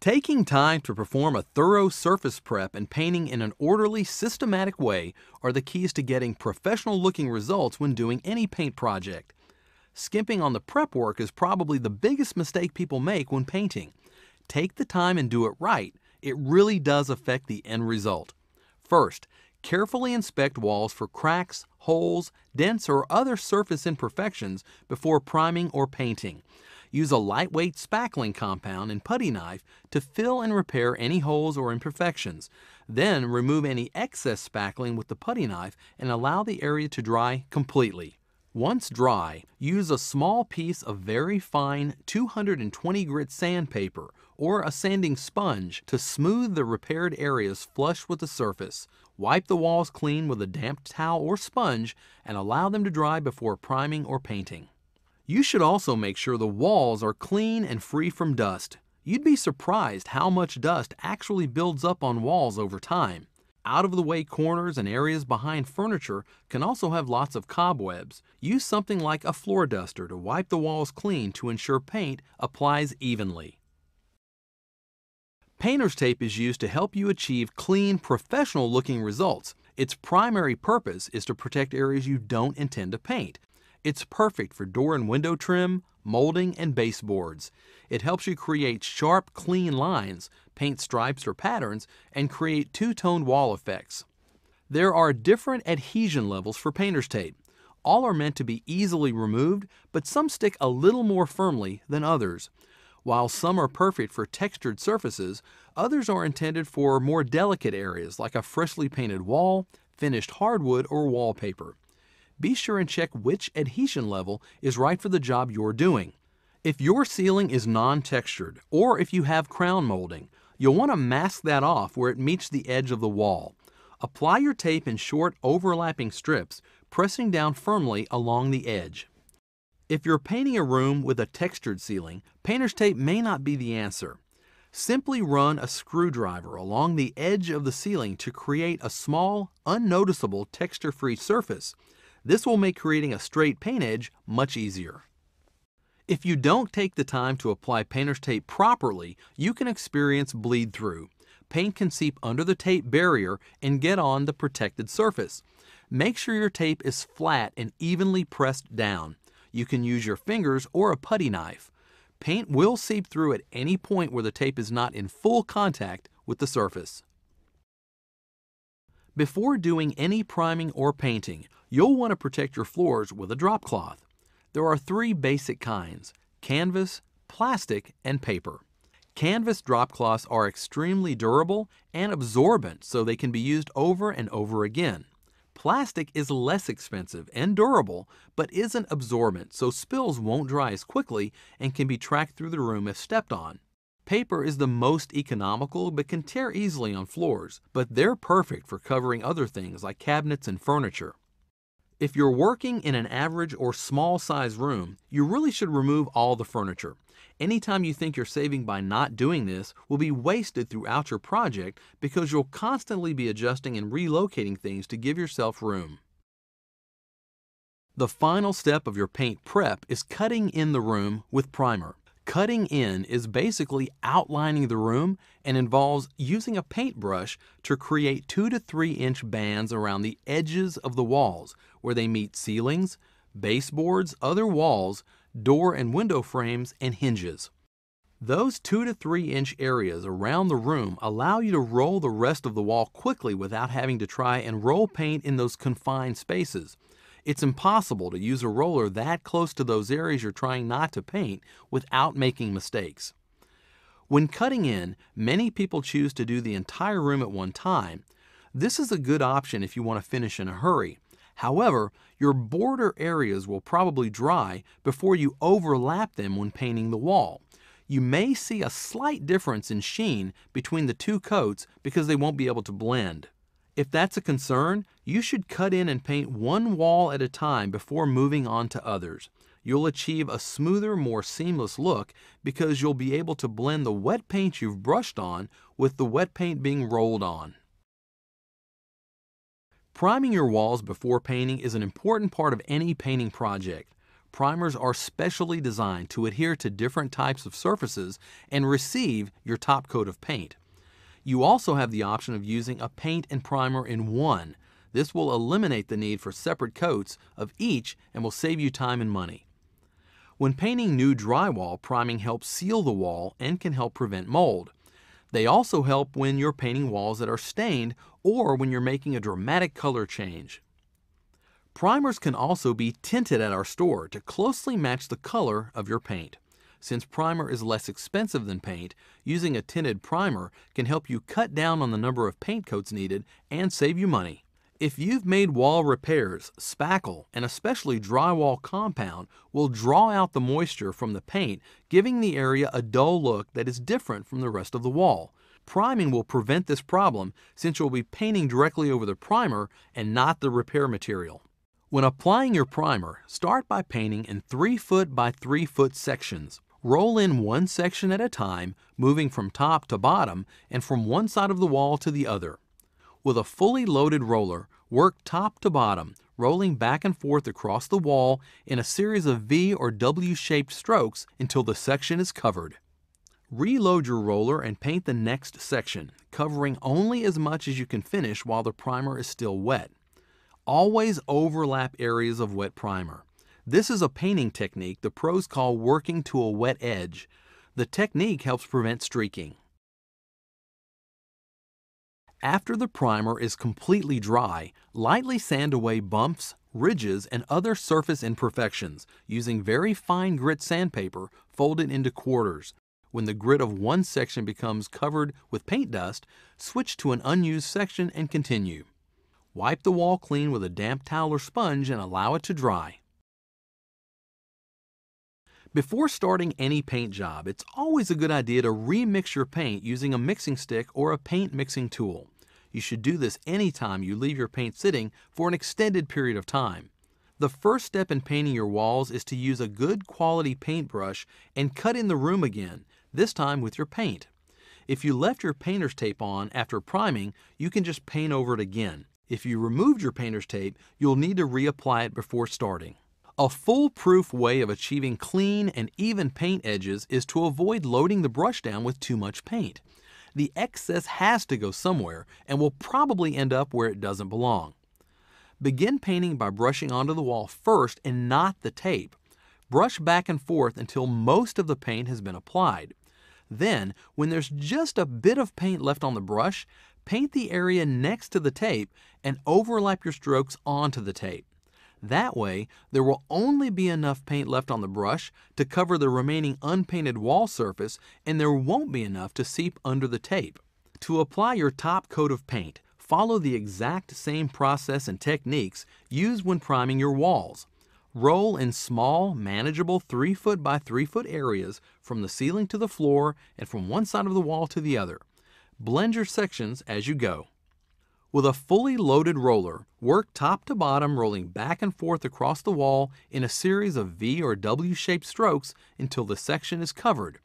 Taking time to perform a thorough surface prep and painting in an orderly, systematic way are the keys to getting professional-looking results when doing any paint project. Skimping on the prep work is probably the biggest mistake people make when painting. Take the time and do it right. It really does affect the end result. First, carefully inspect walls for cracks, holes, dents, or other surface imperfections before priming or painting. Use a lightweight spackling compound and putty knife to fill and repair any holes or imperfections. Then remove any excess spackling with the putty knife and allow the area to dry completely. Once dry, use a small piece of very fine 220 grit sandpaper or a sanding sponge to smooth the repaired areas flush with the surface. Wipe the walls clean with a damp towel or sponge and allow them to dry before priming or painting. You should also make sure the walls are clean and free from dust. You'd be surprised how much dust actually builds up on walls over time. Out-of-the-way corners and areas behind furniture can also have lots of cobwebs. Use something like a floor duster to wipe the walls clean to ensure paint applies evenly. Painter's tape is used to help you achieve clean, professional-looking results. Its primary purpose is to protect areas you don't intend to paint. It's perfect for door and window trim, molding, and baseboards. It helps you create sharp, clean lines, paint stripes or patterns, and create two-toned wall effects. There are different adhesion levels for painter's tape. All are meant to be easily removed, but some stick a little more firmly than others. While some are perfect for textured surfaces, others are intended for more delicate areas like a freshly painted wall, finished hardwood, or wallpaper. Be sure and check which adhesion level is right for the job you're doing. If your ceiling is non-textured, or if you have crown molding, you'll want to mask that off where it meets the edge of the wall. Apply your tape in short overlapping strips, pressing down firmly along the edge. If you're painting a room with a textured ceiling, painter's tape may not be the answer. Simply run a screwdriver along the edge of the ceiling to create a small, unnoticeable texture-free surface. This will make creating a straight paint edge much easier. If you don't take the time to apply painter's tape properly, you can experience bleed through. Paint can seep under the tape barrier and get on the protected surface. Make sure your tape is flat and evenly pressed down. You can use your fingers or a putty knife. Paint will seep through at any point where the tape is not in full contact with the surface. Before doing any priming or painting, you'll want to protect your floors with a drop cloth. There are three basic kinds: canvas, plastic, and paper. Canvas drop cloths are extremely durable and absorbent, so they can be used over and over again. Plastic is less expensive and durable, but isn't absorbent, so spills won't dry as quickly and can be tracked through the room if stepped on. Paper is the most economical but can tear easily on floors, but they're perfect for covering other things like cabinets and furniture. If you're working in an average or small size room, you really should remove all the furniture. Anytime you think you're saving by not doing this will be wasted throughout your project because you'll constantly be adjusting and relocating things to give yourself room. The final step of your paint prep is cutting in the room with primer. Cutting in is basically outlining the room and involves using a paintbrush to create 2 to 3 inch bands around the edges of the walls where they meet ceilings, baseboards, other walls, door and window frames, and hinges. Those 2 to 3 inch areas around the room allow you to roll the rest of the wall quickly without having to try and roll paint in those confined spaces. It's impossible to use a roller that close to those areas you're trying not to paint without making mistakes. When cutting in, many people choose to do the entire room at one time. This is a good option if you want to finish in a hurry. However, your border areas will probably dry before you overlap them when painting the wall. You may see a slight difference in sheen between the two coats because they won't be able to blend. If that's a concern, you should cut in and paint one wall at a time before moving on to others. You'll achieve a smoother, more seamless look because you'll be able to blend the wet paint you've brushed on with the wet paint being rolled on. Priming your walls before painting is an important part of any painting project. Primers are specially designed to adhere to different types of surfaces and receive your top coat of paint. You also have the option of using a paint and primer in one. This will eliminate the need for separate coats of each and will save you time and money. When painting new drywall, priming helps seal the wall and can help prevent mold. They also help when you're painting walls that are stained or when you're making a dramatic color change. Primers can also be tinted at our store to closely match the color of your paint. Since primer is less expensive than paint, using a tinted primer can help you cut down on the number of paint coats needed and save you money. If you've made wall repairs, spackle and especially drywall compound will draw out the moisture from the paint, giving the area a dull look that is different from the rest of the wall. Priming will prevent this problem since you'll be painting directly over the primer and not the repair material. When applying your primer, start by painting in 3-foot by 3-foot sections. Roll in one section at a time, moving from top to bottom and from one side of the wall to the other. With a fully loaded roller, work top to bottom, rolling back and forth across the wall in a series of V or W-shaped strokes until the section is covered. Reload your roller and paint the next section, covering only as much as you can finish while the primer is still wet. Always overlap areas of wet primer. This is a painting technique the pros call working to a wet edge. The technique helps prevent streaking. After the primer is completely dry, lightly sand away bumps, ridges, and other surface imperfections using very fine grit sandpaper folded into quarters. When the grit of one section becomes covered with paint dust, switch to an unused section and continue. Wipe the wall clean with a damp towel or sponge and allow it to dry. Before starting any paint job, it's always a good idea to remix your paint using a mixing stick or a paint mixing tool. You should do this anytime you leave your paint sitting for an extended period of time. The first step in painting your walls is to use a good quality paintbrush and cut in the room again, this time with your paint. If you left your painter's tape on after priming, you can just paint over it again. If you removed your painter's tape, you'll need to reapply it before starting. A foolproof way of achieving clean and even paint edges is to avoid loading the brush down with too much paint. The excess has to go somewhere and will probably end up where it doesn't belong. Begin painting by brushing onto the wall first and not the tape. Brush back and forth until most of the paint has been applied. Then, when there's just a bit of paint left on the brush, paint the area next to the tape and overlap your strokes onto the tape. That way, there will only be enough paint left on the brush to cover the remaining unpainted wall surface, and there won't be enough to seep under the tape. To apply your top coat of paint, follow the exact same process and techniques used when priming your walls. Roll in small, manageable 3-foot by 3-foot areas from the ceiling to the floor and from one side of the wall to the other. Blend your sections as you go. With a fully loaded roller, work top to bottom, rolling back and forth across the wall in a series of V or W-shaped strokes until the section is covered.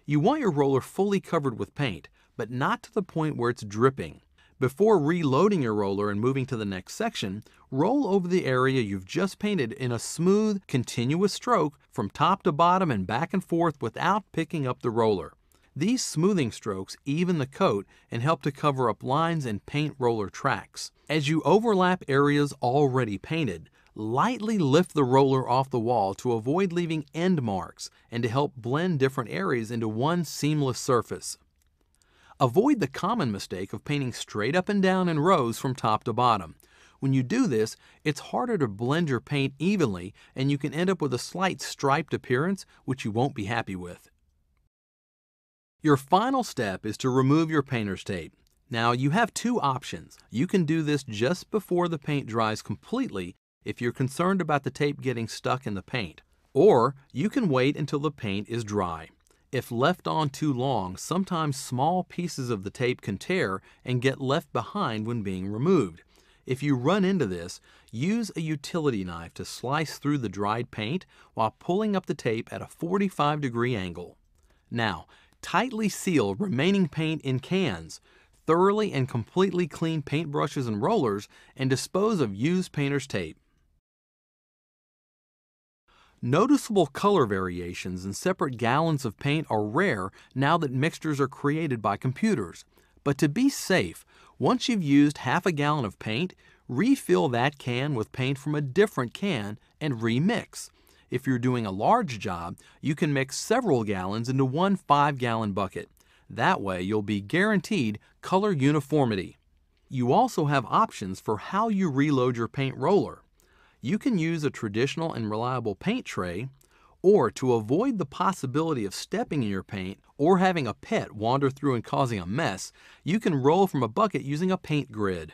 You want your roller fully covered with paint, but not to the point where it's dripping. Before reloading your roller and moving to the next section, roll over the area you've just painted in a smooth, continuous stroke from top to bottom and back and forth without picking up the roller. These smoothing strokes even the coat and help to cover up lines and paint roller tracks. As you overlap areas already painted, lightly lift the roller off the wall to avoid leaving end marks and to help blend different areas into one seamless surface. Avoid the common mistake of painting straight up and down in rows from top to bottom. When you do this, it's harder to blend your paint evenly and you can end up with a slight striped appearance, which you won't be happy with. Your final step is to remove your painter's tape. Now you have two options. You can do this just before the paint dries completely if you're concerned about the tape getting stuck in the paint. Or you can wait until the paint is dry. If left on too long, sometimes small pieces of the tape can tear and get left behind when being removed. If you run into this, use a utility knife to slice through the dried paint while pulling up the tape at a 45-degree angle. Now, tightly seal remaining paint in cans. Thoroughly and completely clean paintbrushes and rollers and dispose of used painter's tape. Noticeable color variations in separate gallons of paint are rare now that mixtures are created by computers. But to be safe, once you've used half a gallon of paint, refill that can with paint from a different can and remix. If you're doing a large job, you can mix several gallons into one 5-gallon bucket. That way you'll be guaranteed color uniformity. You also have options for how you reload your paint roller. You can use a traditional and reliable paint tray, or to avoid the possibility of stepping in your paint or having a pet wander through and causing a mess, you can roll from a bucket using a paint grid.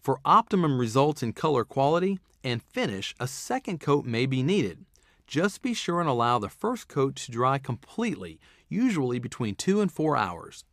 For optimum results in color quality and finish, a second coat may be needed. Just be sure and allow the first coat to dry completely, usually between 2 and 4 hours.